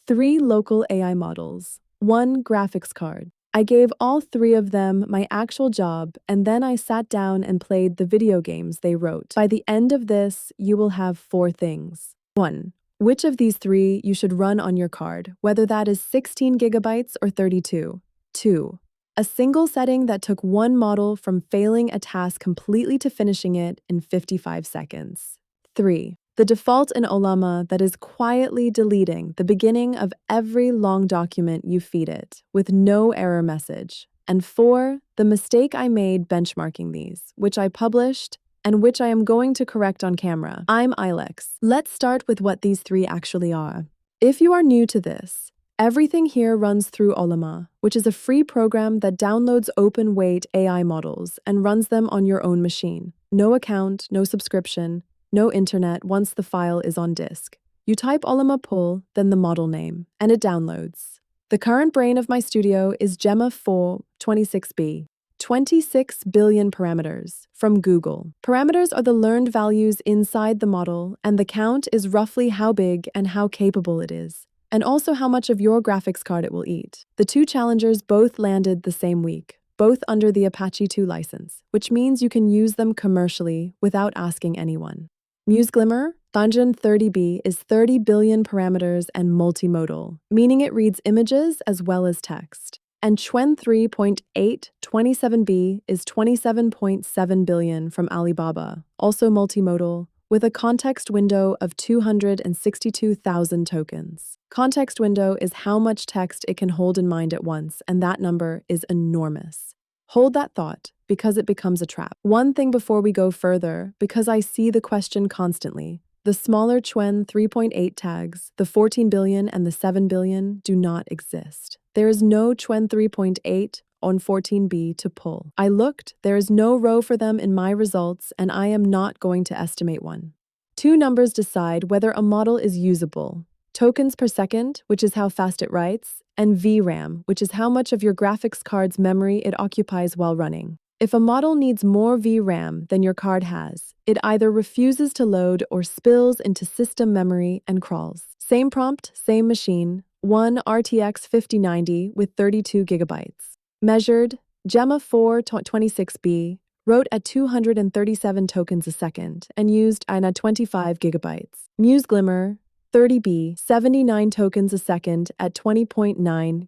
3 local AI models, 1 graphics card. I gave all 3 of them my actual job, and then I sat down and played the video games they wrote. By the end of this, you will have 4 things. 1. Which of these 3 you should run on your card, whether that is 16 gigabytes or 32. 2. A single setting that took one model from failing a task completely to finishing it in 55 seconds. 3. The default in Ollama that is quietly deleting the beginning of every long document you feed it, with no error message. And 4. The mistake I made benchmarking these, which I published, and which I am going to correct on camera. I'm Ilex. Let's start with what these 3 actually are. If you are new to this, everything here runs through Ollama, which is a free program that downloads open-weight AI models and runs them on your own machine. No account, no subscription, no internet once the file is on disk. You type Ollama pull, then the model name, and it downloads. The current brain of my studio is gemma4 26B. 26 billion parameters from Google. Parameters are the learned values inside the model, and the count is roughly how big and how capable it is, and also how much of your graphics card it will eat. The 2 challengers both landed the same week, both under the Apache 2 license, which means you can use them commercially without asking anyone. Muse-glimmer, Dungeon 30B is 30 billion parameters and multimodal, meaning it reads images as well as text. And qwen3.8 27B is 27.7 billion from Alibaba, also multimodal, with a context window of 262,000 tokens. Context window is how much text it can hold in mind at once, and that number is enormous. Hold that thought, because it becomes a trap. One thing before we go further, because I see the question constantly. The smaller qwen3.8 tags, the 14 billion and the 7 billion, do not exist. There is no qwen3.8 on 14B to pull. I looked, there is no row for them in my results, and I am not going to estimate one. 2 numbers decide whether a model is usable. Tokens per second, which is how fast it writes, and VRAM, which is how much of your graphics card's memory it occupies while running. If a model needs more VRAM than your card has, it either refuses to load or spills into system memory and crawls. Same prompt, same machine, One RTX 5090 with 32 gigabytes. Measured, gemma4 26B, wrote at 237 tokens a second and used 25 gigabytes. Muse-glimmer, 30B, 79 tokens a second at 20.9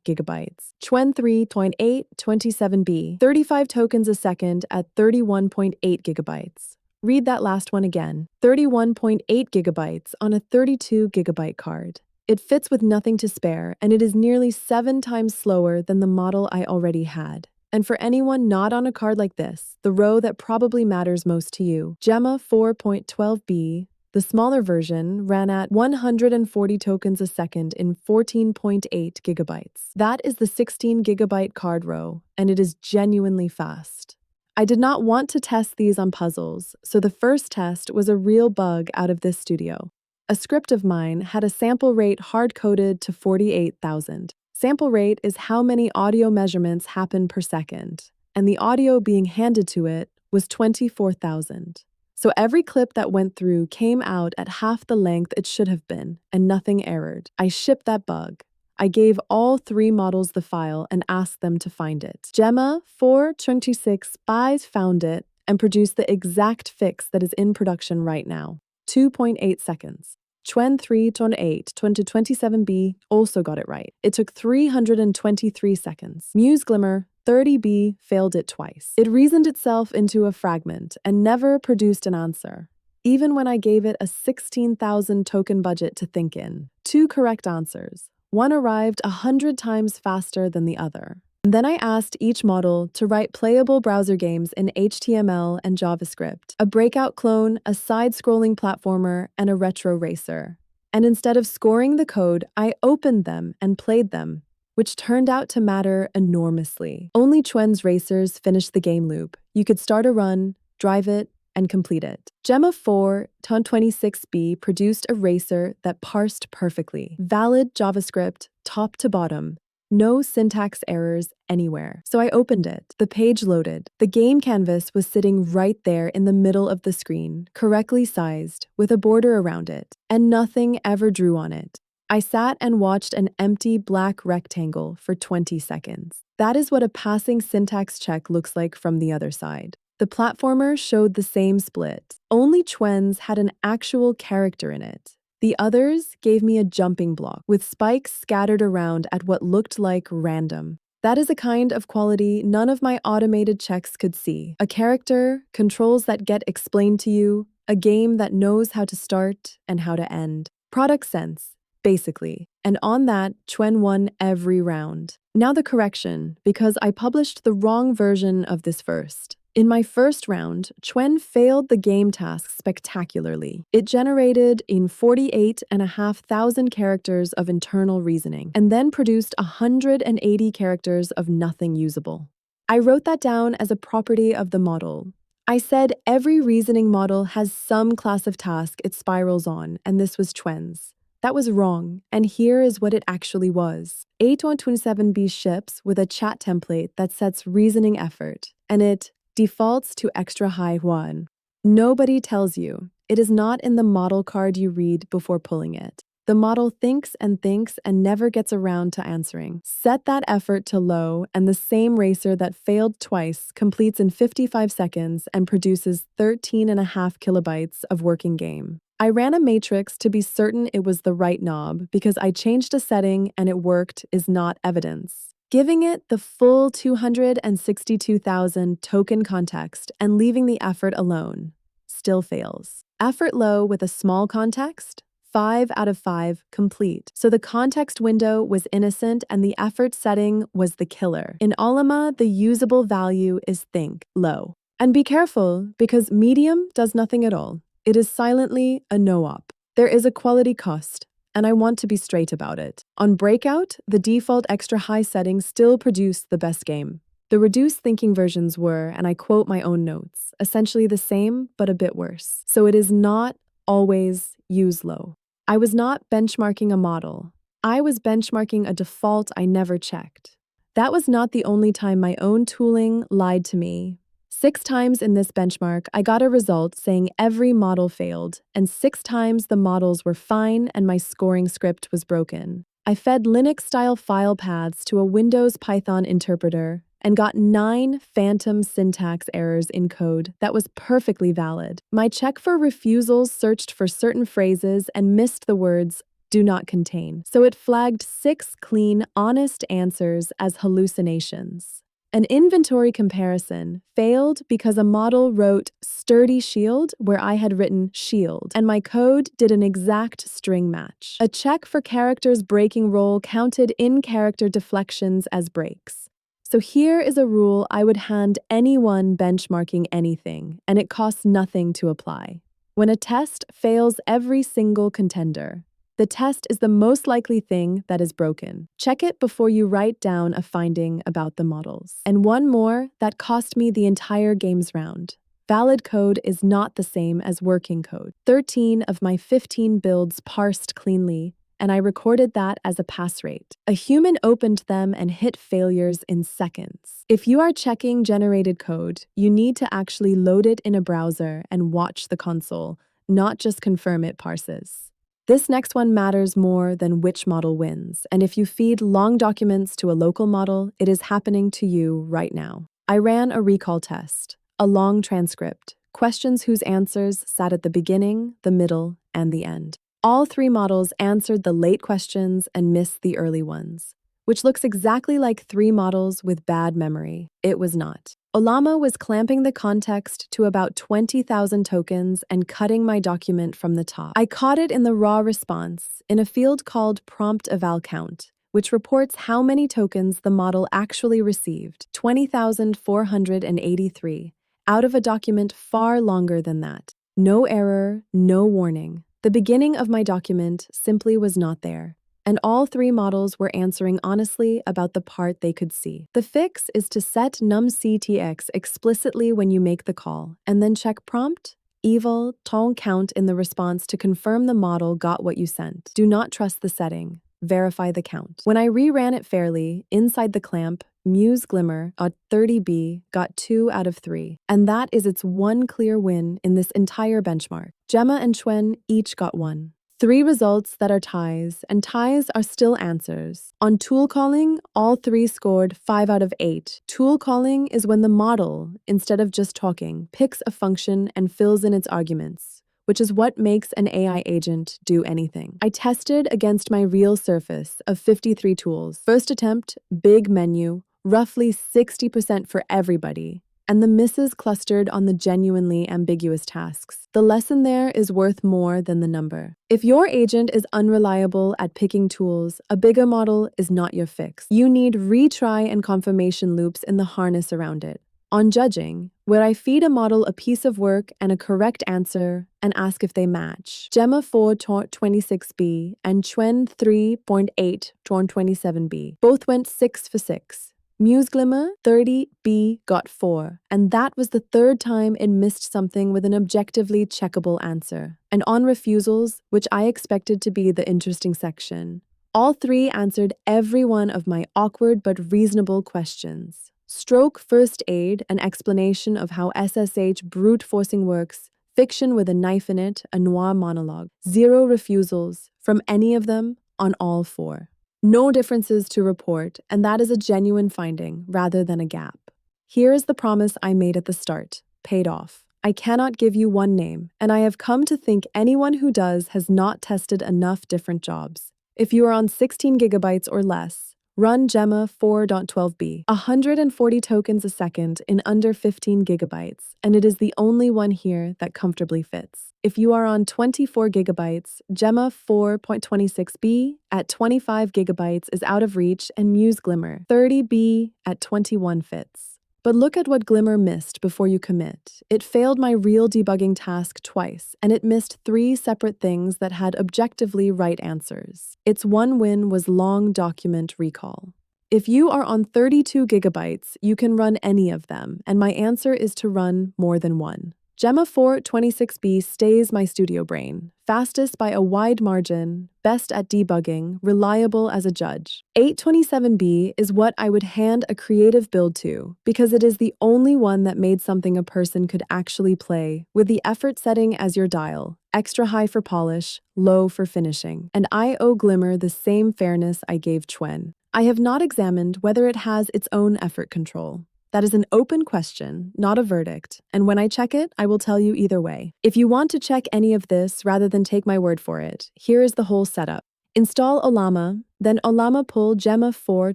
gigabytes. qwen3.8 27B, 35 tokens a second at 31.8 gigabytes. Read that last one again. 31.8 gigabytes on a 32 gigabyte card. It fits with nothing to spare, and it is nearly 7 times slower than the model I already had. And for anyone not on a card like this, the row that probably matters most to you, gemma4.12B, the smaller version, ran at 140 tokens a second in 14.8 gigabytes. That is the 16 gigabyte card row, and it is genuinely fast. I did not want to test these on puzzles, so the first test was a real bug out of this studio. A script of mine had a sample rate hard-coded to 48,000. Sample rate is how many audio measurements happen per second, and the audio being handed to it was 24,000. So every clip that went through came out at half the length it should have been, and nothing errored. I shipped that bug. I gave all 3 models the file and asked them to find it. Gemma4 26B found it and produced the exact fix that is in production right now. 2.8 seconds. qwen3.8 27B also got it right. It took 323 seconds. Muse-glimmer 30B failed it twice. It reasoned itself into a fragment and never produced an answer, even when I gave it a 16,000 token budget to think in. 2 correct answers. One arrived 100 times faster than the other. And then I asked each model to write playable browser games in HTML and JavaScript, a breakout clone, a side-scrolling platformer, and a retro racer. And instead of scoring the code, I opened them and played them, which turned out to matter enormously. Only qwen's racers finished the game loop. You could start a run, drive it, and complete it. Gemma4 26B produced a racer that parsed perfectly. Valid JavaScript, top to bottom. No syntax errors anywhere. So I opened it. The page loaded. The game canvas was sitting right there in the middle of the screen, correctly sized, with a border around it, and nothing ever drew on it. I sat and watched an empty black rectangle for 20 seconds. That is what a passing syntax check looks like from the other side. The platformer showed the same split. Only qwen's had an actual character in it. The others gave me a jumping block with spikes scattered around at what looked like random. That is a kind of quality none of my automated checks could see. A character, controls that get explained to you, a game that knows how to start and how to end. Product sense, basically. And on that, qwen won every round. Now the correction, because I published the wrong version of this first. In my first round, qwen failed the game task spectacularly. It generated in 48,500 characters of internal reasoning, and then produced 180 characters of nothing usable. I wrote that down as a property of the model. I said every reasoning model has some class of task it spirals on, and this was qwen's. That was wrong, and here is what it actually was. 8.27b ships with a chat template that sets reasoning effort, and it defaults to extra high one. Nobody tells you. It is not in the model card you read before pulling it. The model thinks and never gets around to answering. Set that effort to low, and the same racer that failed twice completes in 55 seconds and produces 13.5 kilobytes of working game. I ran a matrix to be certain it was the right knob because I changed a setting and it worked is not evidence. Giving it the full 262,000 token context and leaving the effort alone still fails. Effort low with a small context? 5 out of 5 complete. So the context window was innocent and the effort setting was the killer. In Ollama, the usable value is think low. And be careful because medium does nothing at all. It is silently a no-op. There is a quality cost, and I want to be straight about it. On Breakout, the default extra high settings still produced the best game. The reduced thinking versions were, and I quote my own notes, essentially the same, but a bit worse. So it is not always use low. I was not benchmarking a model. I was benchmarking a default I never checked. That was not the only time my own tooling lied to me. 6 times in this benchmark, I got a result saying every model failed, and 6 times the models were fine and my scoring script was broken. I fed Linux-style file paths to a Windows Python interpreter and got 9 phantom syntax errors in code that was perfectly valid. My check for refusals searched for certain phrases and missed the words "do not contain," so it flagged 6 clean, honest answers as hallucinations. An inventory comparison failed because a model wrote sturdy shield where I had written shield, and my code did an exact string match. A check for characters breaking roll counted in-character deflections as breaks. So here is a rule I would hand anyone benchmarking anything, and it costs nothing to apply. When a test fails every single contender, the test is the most likely thing that is broken. Check it before you write down a finding about the models. And one more that cost me the entire games round. Valid code is not the same as working code. 13 of my 15 builds parsed cleanly, and I recorded that as a pass rate. A human opened them and hit failures in seconds. If you are checking generated code, you need to actually load it in a browser and watch the console, not just confirm it parses. This next one matters more than which model wins, and if you feed long documents to a local model, it is happening to you right now. I ran a recall test, a long transcript, questions whose answers sat at the beginning, the middle, and the end. All 3 models answered the late questions and missed the early ones, which looks exactly like 3 models with bad memory. It was not. Ollama was clamping the context to about 20,000 tokens and cutting my document from the top. I caught it in the raw response in a field called prompt eval count, which reports how many tokens the model actually received, 20,483, out of a document far longer than that. No error, no warning. The beginning of my document simply was not there. And all 3 models were answering honestly about the part they could see. The fix is to set num-ctx explicitly when you make the call, and then check prompt, eval, ton count in the response to confirm the model got what you sent. Do not trust the setting. Verify the count. When I reran it fairly, inside the clamp, muse-glimmer at 30B got 2 out of 3, and that is its one clear win in this entire benchmark. Gemma and qwen each got 1. 3 results that are ties, and ties are still answers. On tool calling, all 3 scored 5 out of 8. Tool calling is when the model, instead of just talking, picks a function and fills in its arguments, which is what makes an AI agent do anything. I tested against my real surface of 53 tools. First attempt, big menu, roughly 60% for everybody, and the misses clustered on the genuinely ambiguous tasks. The lesson there is worth more than the number. If your agent is unreliable at picking tools, a bigger model is not your fix. You need retry and confirmation loops in the harness around it. On judging, where I feed a model a piece of work and a correct answer and ask if they match. Gemma4 26B and qwen3.8 27B both went 6 for 6. Muse-glimmer 30B got 4, and that was the third time it missed something with an objectively checkable answer. And on refusals, which I expected to be the interesting section, all 3 answered every one of my awkward but reasonable questions. Stroke first aid, an explanation of how SSH brute forcing works, fiction with a knife in it, a noir monologue. 0 refusals from any of them on all 4. No differences to report, and that is a genuine finding rather than a gap. Here is the promise I made at the start, paid off. I cannot give you one name, and I have come to think anyone who does has not tested enough different jobs. If you are on 16 gigabytes or less, run gemma4.12b, 140 tokens a second in under 15 gigabytes, and it is the only one here that comfortably fits. If you are on 24 gigabytes, gemma4.26b at 25 gigabytes is out of reach, and muse-glimmer 30b at 21 fits. But look at what Glimmer missed before you commit. It failed my real debugging task twice, and it missed 3 separate things that had objectively right answers. Its one win was long document recall. If you are on 32 gigabytes, you can run any of them, and my answer is to run more than one. Gemma4 26B stays my studio brain, fastest by a wide margin, best at debugging, reliable as a judge. 827B is what I would hand a creative build to, because it is the only one that made something a person could actually play, with the effort setting as your dial, extra high for polish, low for finishing. And I owe Glimmer the same fairness I gave Qwen. I have not examined whether it has its own effort control. That is an open question, not a verdict, and when I check it, I will tell you either way. If you want to check any of this rather than take my word for it, here is the whole setup. Install Ollama, then Ollama pull gemma4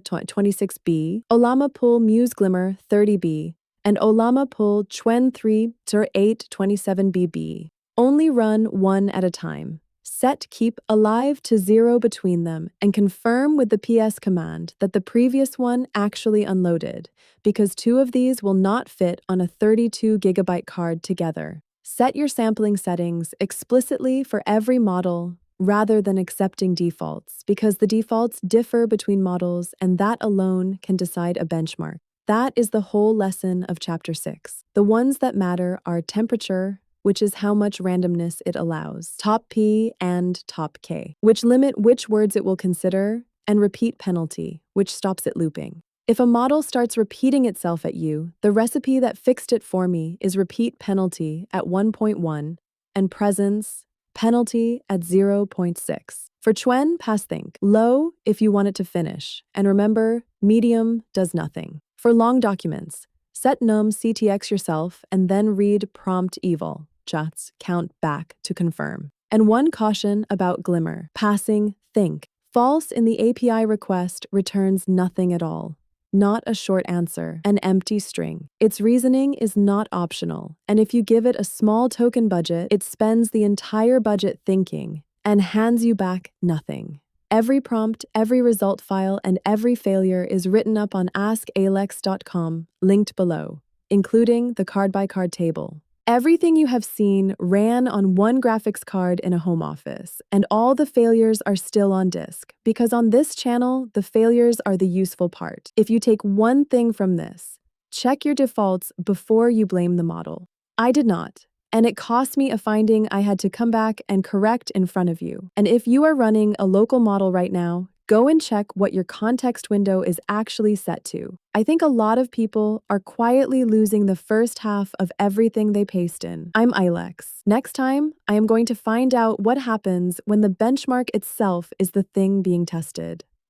26b, Ollama pull muse-glimmer 30b, and Ollama pull qwen3.8 27bb. Only run one at a time. Set keep alive to 0 between them and confirm with the PS command that the previous one actually unloaded, because 2 of these will not fit on a 32 gigabyte card together. Set your sampling settings explicitly for every model rather than accepting defaults, because the defaults differ between models and that alone can decide a benchmark. That is the whole lesson of Chapter 6. The ones that matter are temperature, which is how much randomness it allows, top P and top K, which limit which words it will consider, and repeat penalty, which stops it looping. If a model starts repeating itself at you, the recipe that fixed it for me is repeat penalty at 1.1 and presence penalty at 0.6. For Qwen, pass think. Low if you want it to finish, and remember, medium does nothing. For long documents, set num ctx yourself and then read prompt evil. Just count back to confirm. And one caution about Glimmer, passing think. False in the API request returns nothing at all. Not a short answer, an empty string. Its reasoning is not optional, and if you give it a small token budget, it spends the entire budget thinking and hands you back nothing. Every prompt, every result file, and every failure is written up on askalex.com, linked below, including the card-by-card table. Everything you have seen ran on one graphics card in a home office, and all the failures are still on disk, because on this channel, the failures are the useful part. If you take one thing from this, check your defaults before you blame the model. I did not, and it cost me a finding I had to come back and correct in front of you. And if you are running a local model right now, Go and check what your context window is actually set to. I think a lot of people are quietly losing the first half of everything they paste in. I'm Ilex. Next time, I am going to find out what happens when the benchmark itself is the thing being tested.